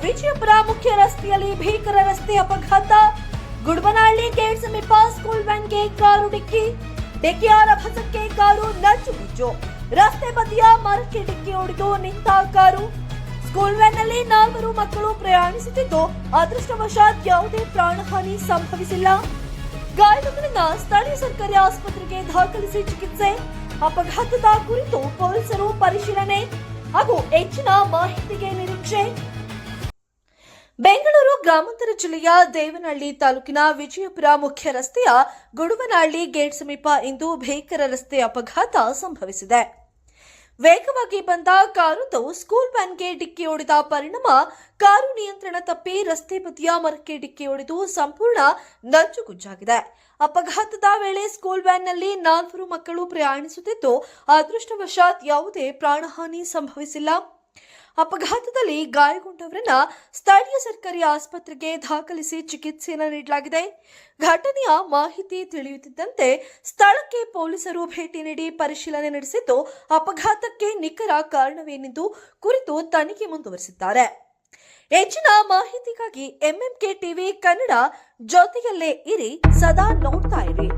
ವಿಜಯಪುರ ಮುಖ್ಯ ರಸ್ತೆಯಲ್ಲಿ ಭೀಕರ ರಸ್ತೆ ಅಪಘಾತ. ಗುಡ್ಬನಹಳ್ಳಿ ಗೇಟ್ ಸಮೀಪ ಸ್ಕೂಲ್ ವ್ಯಾನ್ಗೆ ಕಾರು ಡಿಕ್ಕಿಯಾದ ಭಸಕ್ಕೆ ಕಾರು ನಜ್ಜುಗುಜ್ಜು. ರಸ್ತೆ ಬದಿಯ ಮರಕ್ಕೆ ಡಿಕ್ಕಿ ಹೊಡೆದು ನಿಂತ ಕಾರು. ಸ್ಕೂಲ್ ವ್ಯಾನ್ನಲ್ಲಿ 4 ಮಕ್ಕಳು ಪ್ರಯಾಣಿಸುತ್ತಿದ್ದು, ಅದೃಷ್ಟವಶಾತ್ ಯಾವುದೇ ಪ್ರಾಣಹಾನಿ ಸಂಭವಿಸಿಲ್ಲ. ಗಾಯಗೊಂಡವರನ್ನ ಸ್ಥಳೀಯ ಸರ್ಕಾರಿ ಆಸ್ಪತ್ರೆಗೆ ದಾಖಲಿಸಿ ಚಿಕಿತ್ಸೆ. ಅಪಘಾತದ ಕುರಿತು ಪೊಲೀಸರು ಪರಿಶೀಲನೆ ಹಾಗೂ ಹೆಚ್ಚಿನ ಮಾಹಿತಿಗೆ ನಿರೀಕ್ಷೆ. ಬೆಂಗಳೂರು ಗ್ರಾಮಾಂತರ ಜಿಲ್ಲೆಯ ದೇವನಹಳ್ಳಿ ತಾಲೂಕಿನ ವಿಜಯಪುರ ಮುಖ್ಯ ರಸ್ತೆಯ ಗುಡುವನಹಳ್ಳಿ ಗೇಟ್ ಸಮೀಪ ಇಂದು ಭೀಕರ ರಸ್ತೆ ಅಪಘಾತ ಸಂಭವಿಸಿದೆ. ವೇಗವಾಗಿ ಬಂದ ಕಾರೊಂದು ಸ್ಕೂಲ್ ವ್ಯಾನ್ಗೆ ಡಿಕ್ಕಿ ಹೊಡೆದ ಪರಿಣಾಮ ಕಾರು ನಿಯಂತ್ರಣ ತಪ್ಪಿ ರಸ್ತೆ ಬದಿಯ ಮರಕ್ಕೆ ಡಿಕ್ಕಿ ಹೊಡೆದು ಸಂಪೂರ್ಣ ನಜ್ಜುಗುಜ್ಜಾಗಿದೆ. ಅಪಘಾತದ ವೇಳೆ ಸ್ಕೂಲ್ ವ್ಯಾನ್ನಲ್ಲಿ 4 ಮಕ್ಕಳು ಪ್ರಯಾಣಿಸುತ್ತಿದ್ದು, ಅದೃಷ್ಟವಶಾತ್ ಯಾವುದೇ ಪ್ರಾಣಹಾನಿ ಸಂಭವಿಸಿಲ್ಲ. ಅಪಘಾತದಲ್ಲಿ ಗಾಯಗೊಂಡವರನ್ನ ಸ್ಥಳೀಯ ಸರ್ಕಾರಿ ಆಸ್ಪತ್ರೆಗೆ ದಾಖಲಿಸಿ ಚಿಕಿತ್ಸೆಯನ್ನು ನೀಡಲಾಗಿದೆ. ಘಟನೆಯ ಮಾಹಿತಿ ತಿಳಿಯುತ್ತಿದ್ದಂತೆ ಸ್ಥಳಕ್ಕೆ ಪೊಲೀಸರು ಭೇಟಿ ನೀಡಿ ಪರಿಶೀಲನೆ ನಡೆಸಿದ್ದು, ಅಪಘಾತಕ್ಕೆ ನಿಖರ ಕಾರಣವೇನೆಂದು ಕುರಿತು ತನಿಖೆ ಮುಂದುವರೆಸಿದ್ದಾರೆ. ಹೆಚ್ಚಿನ ಮಾಹಿತಿಗಾಗಿ MMK ಟಿವಿ ಕನ್ನಡ ಜೊತೆಯಲ್ಲೇ ಇರಿ, ಸದಾ ನೋಡ್ತಾ ಇರಿ.